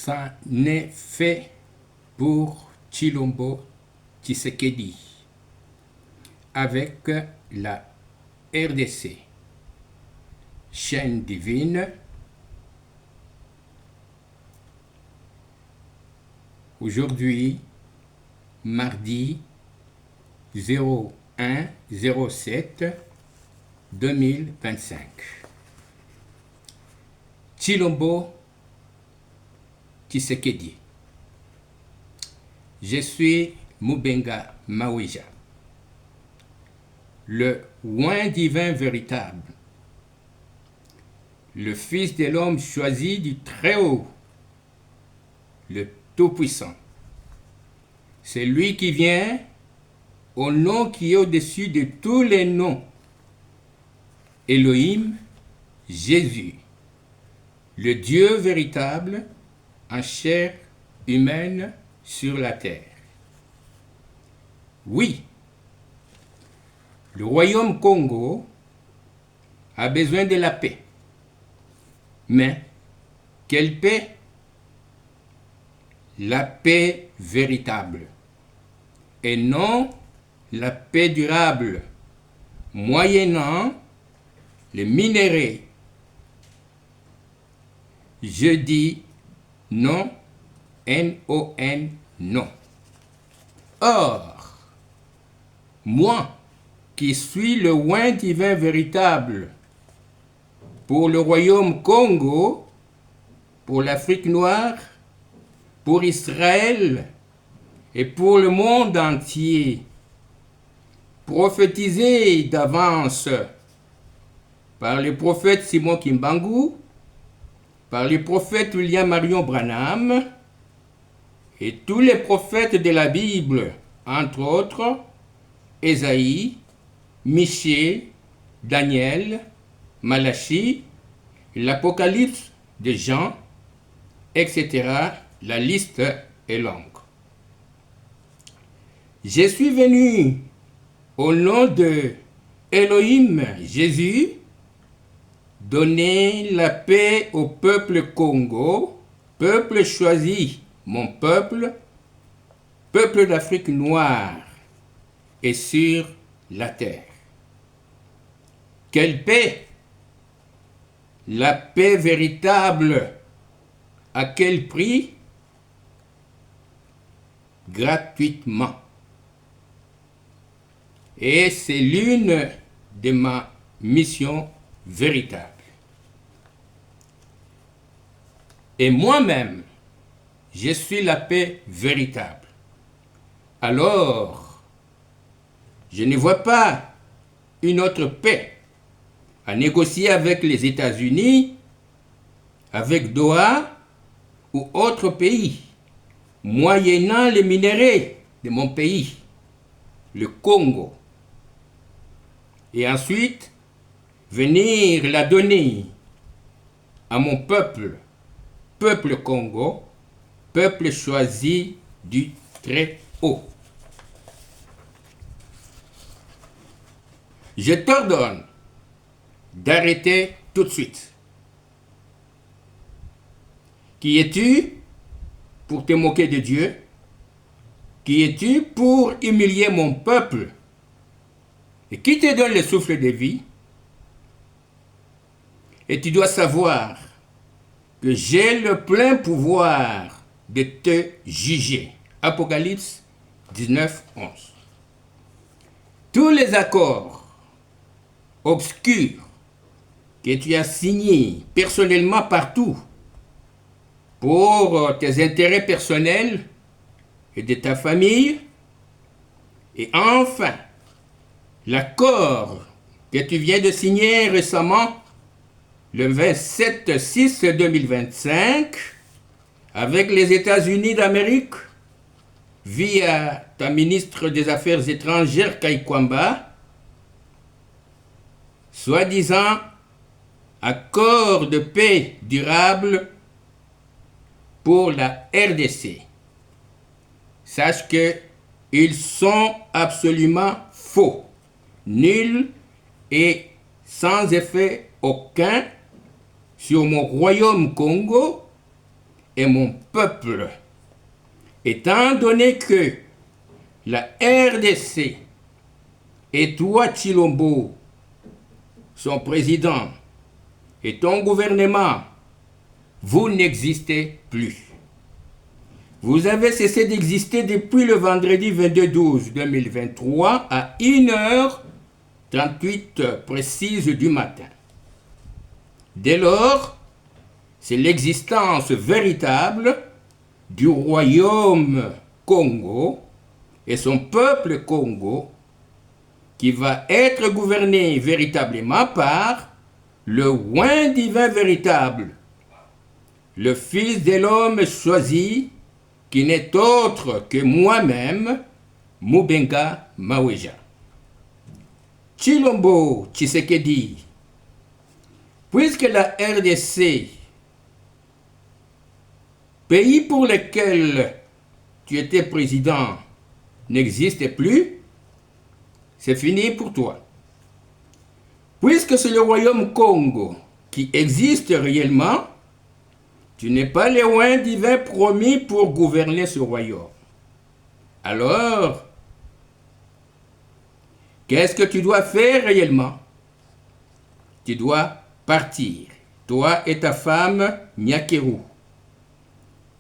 Ça n'est fait pour Tshilombo Tshisekedi avec la RDC, chaîne divine. Aujourd'hui, mardi 01/07/2025. Tshilombo Tshisekedi. Je suis Mubenga Mawija, le oint divin véritable, le Fils de l'homme choisi du Très-Haut, le Tout-Puissant. C'est lui qui vient au nom qui est au-dessus de tous les noms. Elohim, Jésus, le Dieu véritable en chair humaine sur la terre. Oui, le royaume Congo a besoin de la paix. Mais quelle paix? La paix véritable et non la paix durable, moyennant les minéraux. Je dis non, N-O-N, non. Or, moi qui suis le oint divin véritable pour le royaume Congo, pour l'Afrique noire, pour Israël et pour le monde entier, prophétisé d'avance par le prophète Simon Kimbangu, par le prophète William Marion Branham et tous les prophètes de la Bible, entre autres Ésaïe, Michée, Daniel, Malachie, l'Apocalypse de Jean, etc. La liste est longue. Je suis venu au nom de Elohim Jésus donner la paix au peuple Congo, peuple choisi, mon peuple, peuple d'Afrique noire et sur la terre. Quelle paix? La paix véritable. À quel prix? Gratuitement. Et c'est l'une de mes missions véritables. Et moi-même, je suis la paix véritable. Alors, je ne vois pas une autre paix à négocier avec les États-Unis, avec Doha ou autre pays, moyennant les minéraux de mon pays, le Congo. Et ensuite, venir la donner à mon peuple, peuple Congo, peuple choisi du Très-Haut. Je t'ordonne d'arrêter tout de suite. Qui es-tu pour te moquer de Dieu? Qui es-tu pour humilier mon peuple? Et qui te donne le souffle de vie? Et tu dois savoir que j'ai le plein pouvoir de te juger. Apocalypse 19, 11. Tous les accords obscurs que tu as signés personnellement partout pour tes intérêts personnels et de ta famille, et enfin, l'accord que tu viens de signer récemment, le 27/6/2025, avec les États-Unis d'Amérique, via ta ministre des Affaires étrangères, Kaikwamba, soi-disant accord de paix durable pour la RDC. Sache que ils sont absolument faux, nuls et sans effet aucun sur mon royaume Congo et mon peuple. Étant donné que la RDC et toi, Tshilombo, son président et ton gouvernement, vous n'existez plus. Vous avez cessé d'exister depuis le vendredi 22/12/2023 à 1h38 précise du matin. Dès lors, c'est l'existence véritable du royaume Congo et son peuple Congo qui va être gouverné véritablement par le oint divin véritable, le Fils de l'homme choisi, qui n'est autre que moi-même, Mubenga Maweja. Tshilombo Tshisekedi, puisque la RDC, pays pour lequel tu étais président, n'existe plus, c'est fini pour toi. Puisque c'est le royaume Congo qui existe réellement, tu n'es pas le oint divin promis pour gouverner ce royaume. Alors, qu'est-ce que tu dois faire réellement? Tu dois partir, toi et ta femme Nyakeru.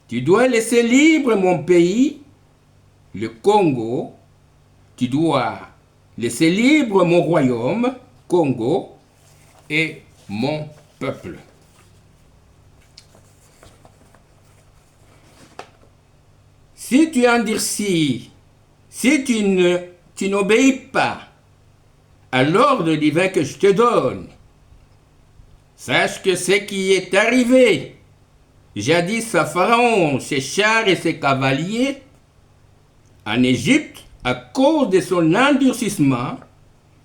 Tu dois laisser libre mon pays, le Congo. Tu dois laisser libre mon royaume, Congo, et mon peuple. Si tu endurcis, si tu n'obéis pas à l'ordre divin que je te donne, sache que ce qui est arrivé jadis à Pharaon, ses chars et ses cavaliers, en Égypte, à cause de son endurcissement,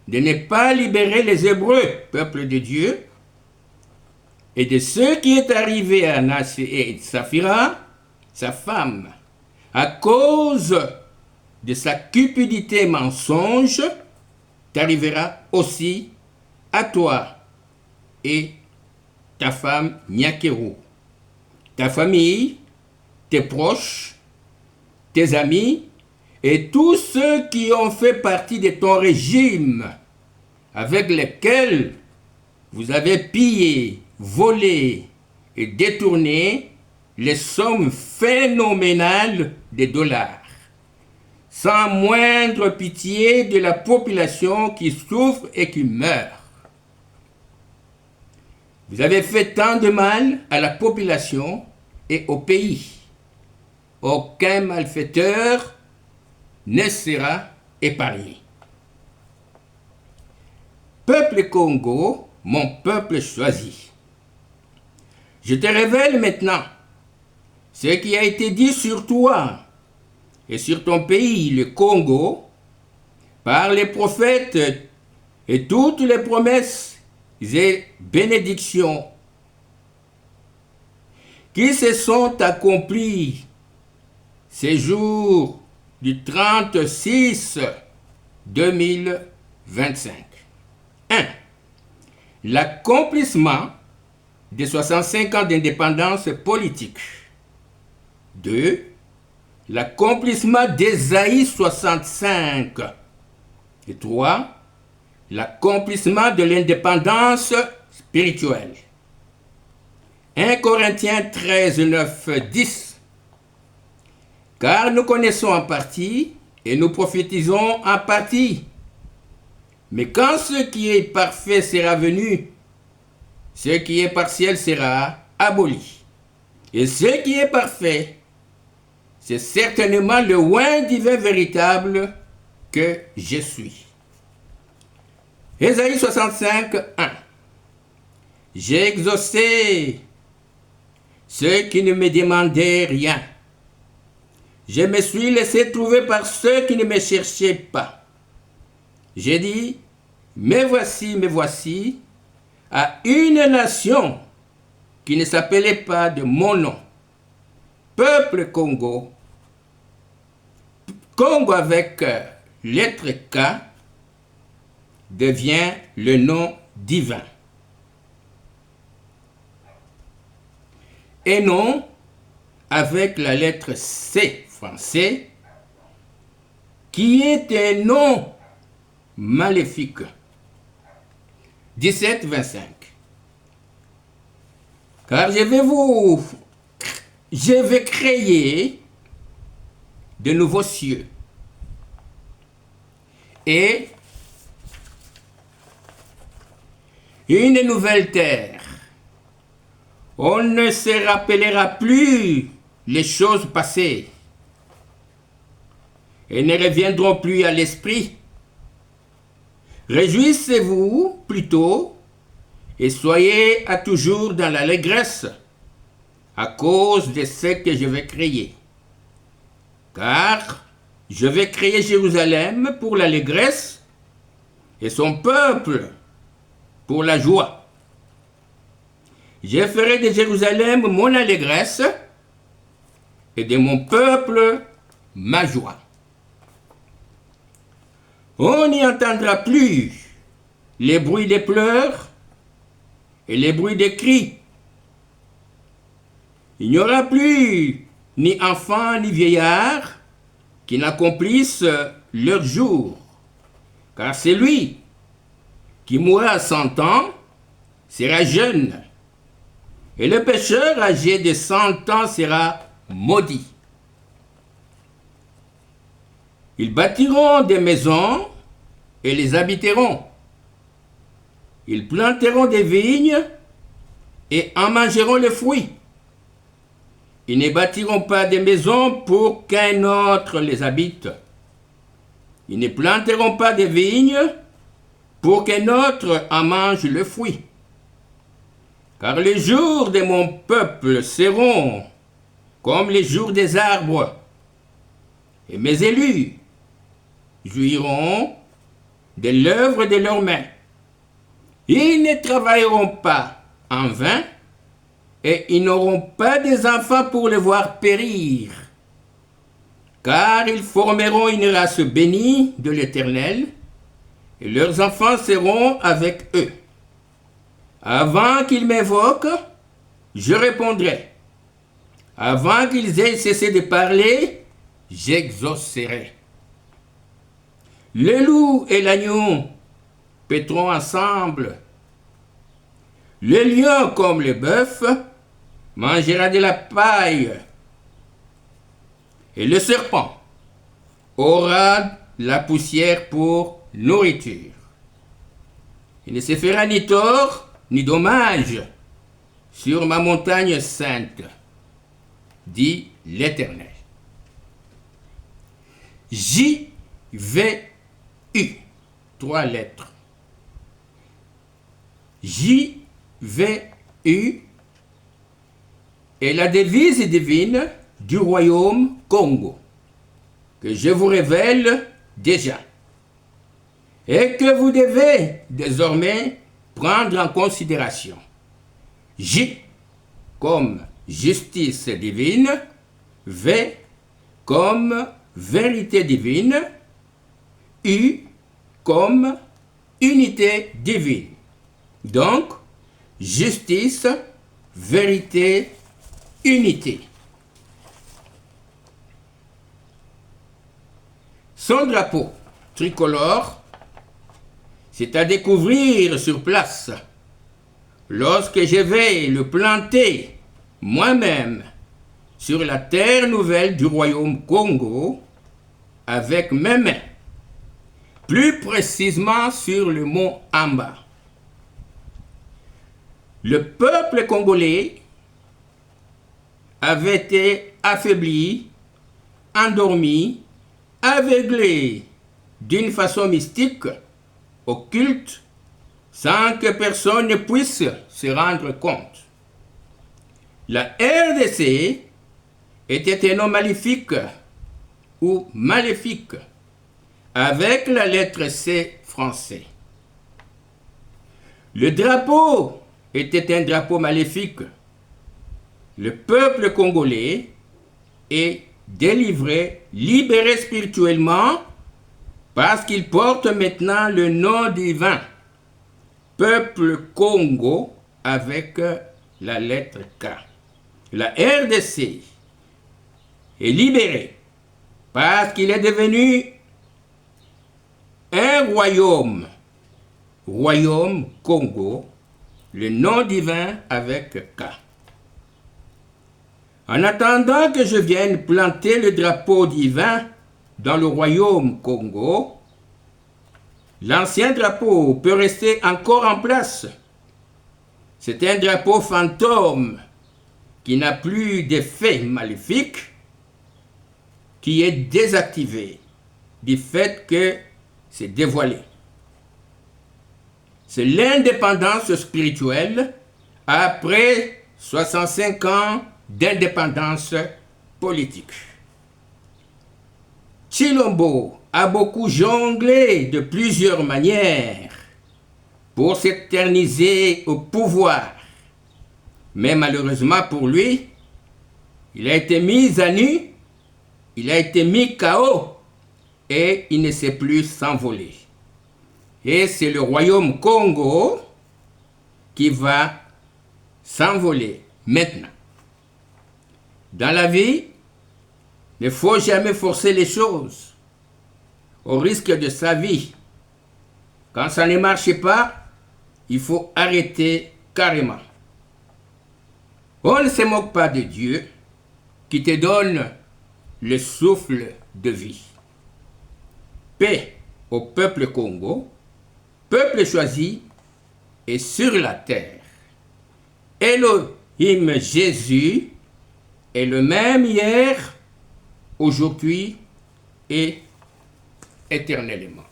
de ne pas libérer les Hébreux, peuple de Dieu, et de ce qui est arrivé à Annas et Saphira, sa femme, à cause de sa cupidité mensonge, t'arrivera aussi à toi et ta femme Nyakeru, ta famille, tes proches, tes amis et tous ceux qui ont fait partie de ton régime, avec lesquels vous avez pillé, volé et détourné les sommes phénoménales de dollars, sans moindre pitié de la population qui souffre et qui meurt. Vous avez fait tant de mal à la population et au pays. Aucun malfaiteur ne sera épargné. Peuple Congo, mon peuple choisi. Je te révèle maintenant ce qui a été dit sur toi et sur ton pays, le Congo, par les prophètes et toutes les promesses et bénédictions qui se sont accomplies ces jours du 36/2025. 1. L'accomplissement des 65 ans d'indépendance politique. 2. L'accomplissement d'Ésaïe 65. Et 3. L'accomplissement de l'indépendance spirituelle. 1 Corinthiens 13, 9, 10. Car nous connaissons en partie et nous prophétisons en partie. Mais quand ce qui est parfait sera venu, ce qui est partiel sera aboli. Et ce qui est parfait, c'est certainement le oint divin véritable que je suis. Ésaïe 65, 1. J'ai exaucé ceux qui ne me demandaient rien. Je me suis laissé trouver par ceux qui ne me cherchaient pas. J'ai dit, me voici, à une nation qui ne s'appelait pas de mon nom. Peuple Congo, Congo avec lettre K, devient le nom divin. Et non avec la lettre C français, qui est un nom maléfique. 17-25. Car je vais créer de nouveaux cieux et une nouvelle terre. On ne se rappellera plus les choses passées et ne reviendront plus à l'esprit. Réjouissez-vous plutôt et soyez à toujours dans l'allégresse à cause de ce que je vais créer. Car je vais créer Jérusalem pour l'allégresse et son peuple pour la joie. Je ferai de Jérusalem mon allégresse et de mon peuple ma joie. On n'y entendra plus les bruits des pleurs et les bruits des cris. Il n'y aura plus ni enfants ni vieillards qui n'accomplissent leur jour, car celui qui mourra à 100 ans sera jeune, et le pécheur âgé de 100 ans sera maudit. Ils bâtiront des maisons et les habiteront. Ils planteront des vignes et en mangeront les fruits. Ils ne bâtiront pas des maisons pour qu'un autre les habite. Ils ne planteront pas des vignes pour qu'un autre en mange le fruit. Car les jours de mon peuple seront comme les jours des arbres, et mes élus jouiront de l'œuvre de leurs mains. Ils ne travailleront pas en vain, et ils n'auront pas des enfants pour les voir périr, car ils formeront une race bénie de l'Éternel, et leurs enfants seront avec eux. Avant qu'ils m'invoquent, je répondrai. Avant qu'ils aient cessé de parler, j'exaucerai. Le loup et l'agneau paîtront ensemble. Le lion comme le bœuf mangera de la paille. Et le serpent aura la poussière pour nourriture. Il ne se fera ni tort ni dommage sur ma montagne sainte, dit l'Éternel. J-V-U, 3 lettres. J-V-U est la devise divine du royaume Congo, que je vous révèle déjà, et que vous devez désormais prendre en considération. J comme justice divine, V comme vérité divine, U comme unité divine. Donc, justice, vérité, unité. Son drapeau tricolore, c'est à découvrir sur place lorsque je vais le planter moi-même sur la terre nouvelle du royaume Congo avec mes mains, plus précisément sur le mont Amba. Le peuple congolais avait été affaibli, endormi, aveuglé d'une façon mystique, occulte, sans que personne ne puisse se rendre compte. La RDC était un nom maléfique ou maléfique, avec la lettre C français. Le drapeau était un drapeau maléfique. Le peuple congolais est délivré, libéré spirituellement, parce qu'il porte maintenant le nom divin, peuple Congo, avec la lettre K. La RDC et libéré, parce qu'il est devenu un royaume, royaume Congo, le nom divin avec K. En attendant que je vienne planter le drapeau divin dans le royaume Congo, l'ancien drapeau peut rester encore en place. C'est un drapeau fantôme qui n'a plus d'effet maléfique, qui est désactivé du fait que c'est dévoilé. C'est l'indépendance spirituelle après 65 ans d'indépendance politique. Chilombo a beaucoup jonglé de plusieurs manières pour s'éterniser au pouvoir. Mais malheureusement pour lui, il a été mis à nu, il a été mis KO et il ne sait plus s'envoler. Et c'est le royaume Congo qui va s'envoler maintenant. Dans la vie, il ne faut jamais forcer les choses au risque de sa vie. Quand ça ne marche pas, il faut arrêter carrément. On ne se moque pas de Dieu qui te donne le souffle de vie. Paix au peuple Congo, peuple choisi et sur la terre. Elohim Jésus est le même hier, aujourd'hui et éternellement.